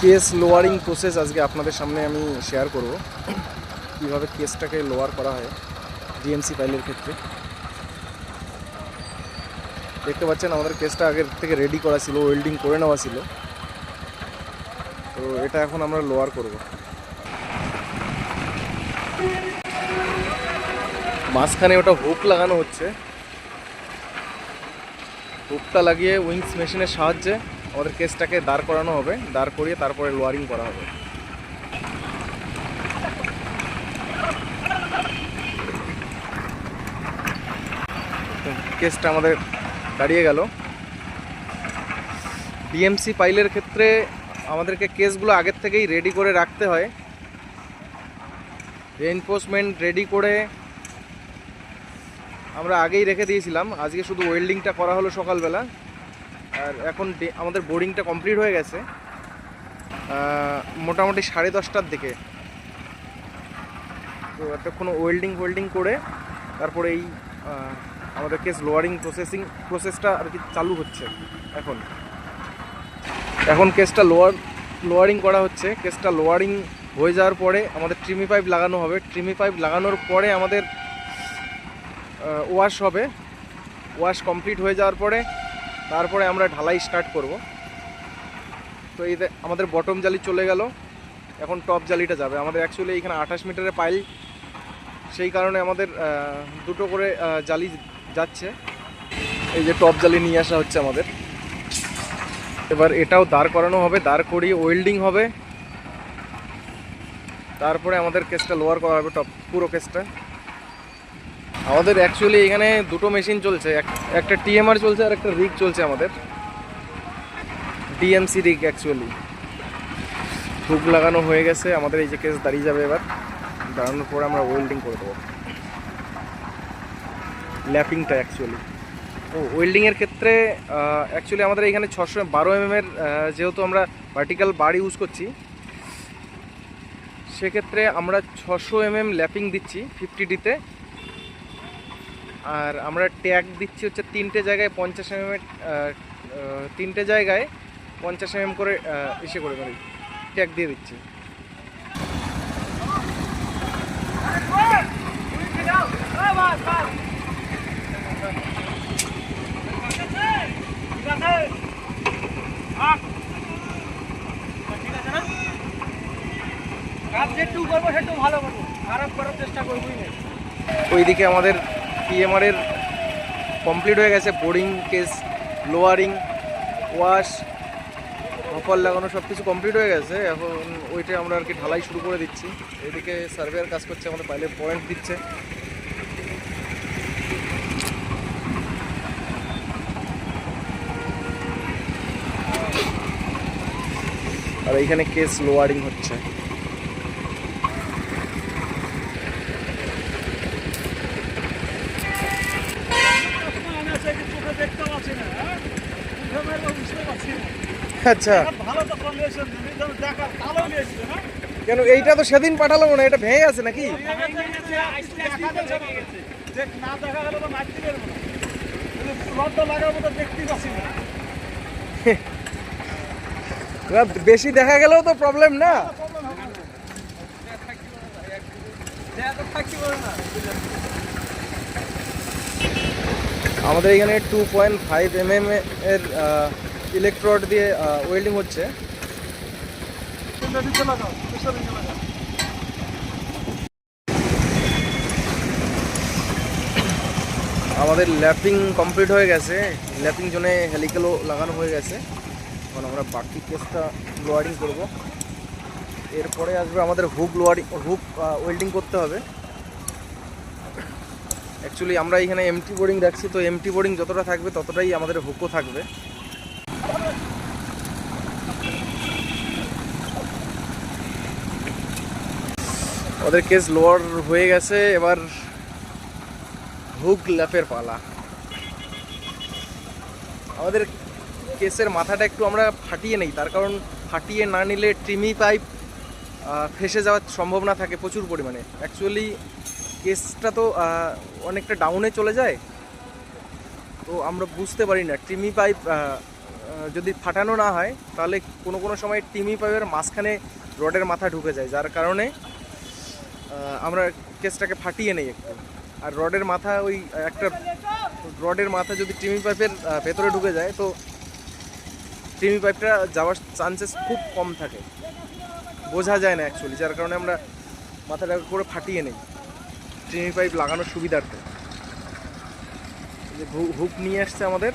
Case lowering process আজকে আপনাদের সামনে আমি শেয়ার করব, কীভাবে কেসটাকে লোয়ার করা হয় ডিএমসি ফাইলের ক্ষেত্রে। দেখতে পাচ্ছেন আমাদের কেসটা আগের থেকে রেডি করা ছিল, ওয়েল্ডিং করে নেওয়া ছিল, তো এটা এখন আমরা লোয়ার করব। মাঝখানে ওটা হুক লাগানো হচ্ছে, হুকটা লাগিয়ে উইংস মেশিনের সাহায্যে আমাদের কেসটাকে দাঁড় করানো হবে, দাঁড় করিয়ে তারপরে লোয়ারিং করা হবে। কেসটা আমাদের দাঁড়িয়ে গেল। ডিএমসি ফাইলের ক্ষেত্রে আমাদেরকে কেসগুলো আগের থেকেই রেডি করে রাখতে হয়। রেইনফোর্সমেন্ট রেডি করে আমরা আগেই রেখে দিয়েছিলাম, আজকে শুধু ওয়েল্ডিংটা করা হলো সকালবেলা। আর এখন আমাদের বোর্ডিংটা কমপ্লিট হয়ে গেছে মোটামুটি 10:30টার দিকে। তো এতক্ষণ ওয়েল্ডিং করে তারপরে এই আমাদের কেস লোয়ারিং প্রসেসটা আর কি চালু হচ্ছে। এখন কেসটা লোয়ারিং করা হচ্ছে। কেসটা লোয়ারিং হয়ে যাওয়ার পরে আমাদের ট্রিমি পাইপ লাগানো হবে। ট্রিমি পাইপ লাগানোর পরে আমাদের ওয়াশ হবে। ওয়াশ কমপ্লিট হয়ে যাওয়ার পরে তারপরে আমরা ঢালাই স্টার্ট করব। তো এই আমাদের বটম জালি চলে গেল, এখন টপ জালিটা যাবে। আমাদের অ্যাকচুয়ালি এখানে 28 মিটারের পাইল, সেই কারণে আমাদের দুটো করে জালি যাচ্ছে। এই যে টপ জালি নিয়ে আসা হচ্ছে আমাদের। এবার এটাও দাঁড় করানো হবে, দাঁড় করিয়ে ওয়েল্ডিং হবে, তারপরে আমাদের কেসটা লোয়ার করা হবে পুরো কেসটা। আমাদের অ্যাকচুয়ালি এখানে দুটো মেশিন চলছে, একটা টিএমআর চলছে আর একটা রিগ চলছে আমাদের, ডিএমসি রিগ। অ্যাকচুয়ালি হুক লাগানো হয়ে গেছে আমাদের। এই যে কেস দাঁড়িয়ে যাবে, এবার দাঁড়ানোর পরে আমরা ওয়েল্ডিং করে দেবো ল্যাপিংটা। ওয়েল্ডিংয়ের ক্ষেত্রে অ্যাকচুয়ালি আমাদের এখানে 612 mm এর যেহেতু আমরা ভার্টিক্যাল বার ইউজ করছি, সেক্ষেত্রে আমরা 600 mm ল্যাপিং দিচ্ছি 50D-তে। আর আমরা ট্যাগ দিচ্ছি হচ্ছে 3টে জায়গায় 50 mm, 3টে জায়গায় 50 mm করে করে ট্যাগ দিয়ে দিচ্ছি। ওইদিকে আমাদের পিএমআর এর কমপ্লিট হয়ে গেছে। Boarding, case lowering, wash, hopper লাগানো সব কিছু কমপ্লিট হয়ে গেছে। এখন ওইটা আমরা আর কি ঢালাই শুরু করে দিচ্ছি। এদিকে সার্ভেয়ার কাজ করছে, আমাদের পাইলে পয়েন্ট দিচ্ছে। আর এইখানে কেস লোয়ারিং হচ্ছে। আচ্ছা, কেন এইটা তো সেদিন পাঠালো না, এটা ভেঙে আছে নাকি? বেশি দেখা গেলেও তো প্রবলেম না। আমাদের এখানে 2.5 mm এর ইলেকট্রোড দিয়ে ওয়েল্ডিং হচ্ছে। আমাদের ল্যাপিং কমপ্লিট হয়ে গেছে, ল্যাপিং জোনে হেলিকেলও লাগানো হয়ে গেছে। এখন আমরা বাকি কেসটা লোয়ারিং করব। এরপরে আসবে আমাদের হুক ওয়েল্ডিং করতে হবে। অ্যাকচুয়ালি আমরা এখানে এমটি বোর্ডিং রাখছি, তো এমটি বোর্ডিং যতটা থাকবে ততটাই আমাদের হুকও থাকবে। আমাদের কেস লোয়ার হয়ে গেছে, এবার হুক ল্যাপের পালা। আমাদের কেসের মাথাটা একটু আমরা ফাটিয়ে নেই, তার কারণ ফাটিয়ে না নিলে ট্রিমি পাইপ ফেসে যাওয়ার সম্ভাবনা থাকে প্রচুর পরিমাণে। অ্যাকচুয়ালি কেসটা তো অনেকটা ডাউনে চলে যায়, তো আমরা বুঝতে পারি না। ট্রিমি পাইপ যদি ফাটানো না হয় তাহলে কোনো কোনো সময় টিমি পাইপের মাঝখানে রডের মাথা ঢুকে যায়, যার কারণে আমরা কেসটাকে ফাটিয়ে নেই একটু। আর রডের মাথা ওই একটা রডের মাথা যদি টিমি পাইপের ভেতরে ঢুকে যায় তো টিমি পাইপটা যাওয়ার চান্সেস খুব কম থাকে, বোঝা যায় না অ্যাকচুয়ালি, যার কারণে আমরা মাথাটা করে ফাটিয়ে নেই টিমি পাইপ লাগানোর সুবিধার্থে। যে হুক নিয়ে আসছে আমাদের,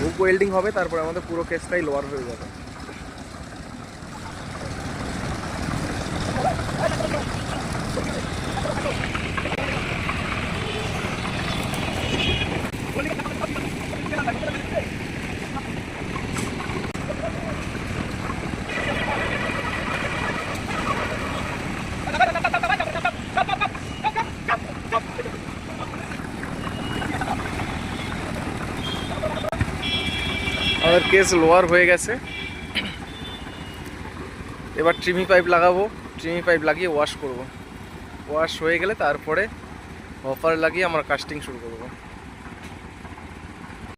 হুক ওয়েল্ডিং হবে, তারপরে আমাদের পুরো কেসটাই লোয়ার হয়ে যাবে। আমাদের কেস লোয়ার হয়ে গেছে, এবার ট্রিমি পাইপ লাগাবো। ট্রিমি পাইপ লাগিয়ে ওয়াশ করব। ওয়াশ হয়ে গেলে তারপরে হপার লাগিয়ে আমরা কাস্টিং শুরু করব।